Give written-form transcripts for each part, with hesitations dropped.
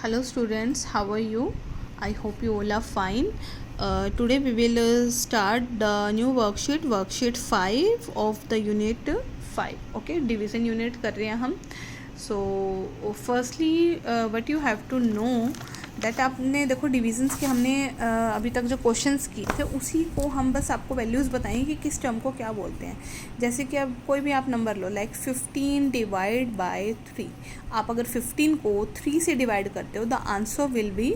Hello students, how are you? I hope you all are fine. Today we will start the new worksheet 5 of the unit 5. Okay, division unit कर रहे हैं हम. So firstly what you have to know that आपने देखो divisions के हमने अभी तक जो क्वेश्चंस किए थे उसी को हम बस आपको वैल्यूज़ बताएंगे कि किस टर्म को क्या बोलते हैं. जैसे कि अब कोई भी आप number low like 15 divide by 3. आप अगर 15 को 3 से डिवाइड करते हो the answer will be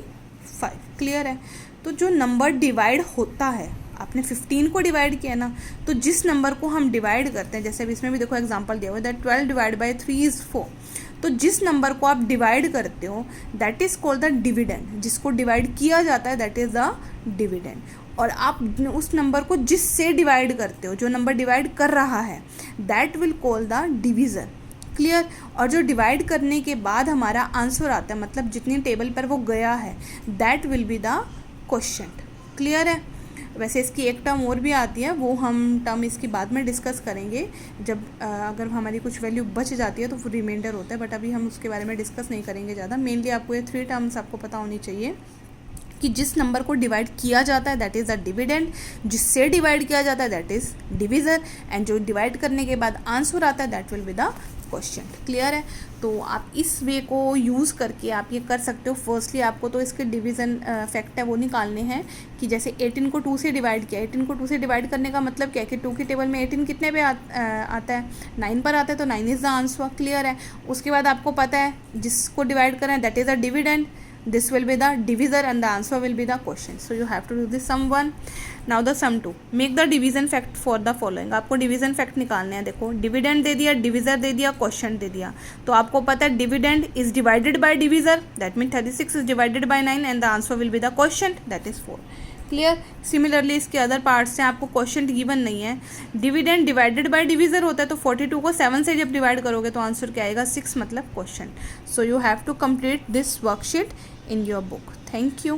5. Clear है. तो जो नंबर डिवाइड होता है आपने 15 को डिवाइड किया ना, तो जिस नंबर को हम डिवाइड करते हैं, जैसे अब इसमें भी देखो एग्जांपल दिया हुआ है दैट 12 डिवाइड बाय 3 इज़ 4. तो जिस नंबर को आप डिवाइड करते हो that is called the dividend. जिसको डिवाइड किया जाता है दैट इज़ द डिविडेंड. और आप उस नंबर को जिससे डिवाइड करते हो, जो नंबर डिवाइड कर रहा है that will call the divisor. Clear. और जो डिवाइड करने के बाद हमारा आंसर आता है, मतलब जितनी टेबल पर वो गया है, that will be the quotient. Clear है. वैसे इसकी एक टर्म और भी आती है, वो हम टर्म इसकी बाद में डिस्कस करेंगे जब अगर हमारी कुछ वैल्यू बच जाती है तो वो रिमाइंडर होता है, बट अभी हम उसके बारे में डिस्कस नहीं करेंगे ज़्यादा. मेनली आपको ये 3 टर्म्स आपको पता होनी चाहिए कि जिस नंबर को डिवाइड किया जाता है दैट इज़ द डिविडेंड, जिससे डिवाइड किया जाता है दैट इज़ डिविज़र, एंड जो डिवाइड करने के बाद आंसर आता है that will be the quotient. Clear है. तो आप इस वे को यूज़ करके आप ये कर सकते हो. फर्स्टली आपको तो इसके डिवीज़न फैक्ट है वो निकालने हैं कि जैसे 18 को 2 से डिवाइड किया. 18 को 2 से डिवाइड करने का मतलब क्या है कि 2 की टेबल में 18 कितने पे आता है, 9 पर आता है, तो 9 इज़ द आंसर. क्लियर है. उसके बाद आपको पता है जिसको डिवाइड करना है that is the dividend, this will be the divisor and the answer will be the quotient. So you have to do the sum 1. Now the sum 2. Make the division fact for the following. आपको division fact निकालने हैं. देखो dividend दे दिया, divisor दे दिया, quotient दे दिया. तो आपको पता है dividend is divided by divisor, that mean 36 is divided by 9 and the answer will be the quotient that is 4. Clear. Similarly इसके अदर पार्ट्स हैं, आपको क्वोशिएंट गिवन नहीं है. डिविडेंड डिवाइडेड बाय डिविजर होता है, तो 42 को 7 से जब डिवाइड करोगे तो आंसर क्या आएगा 6, मतलब quotient. So you have to complete this worksheet in your book. Thank you.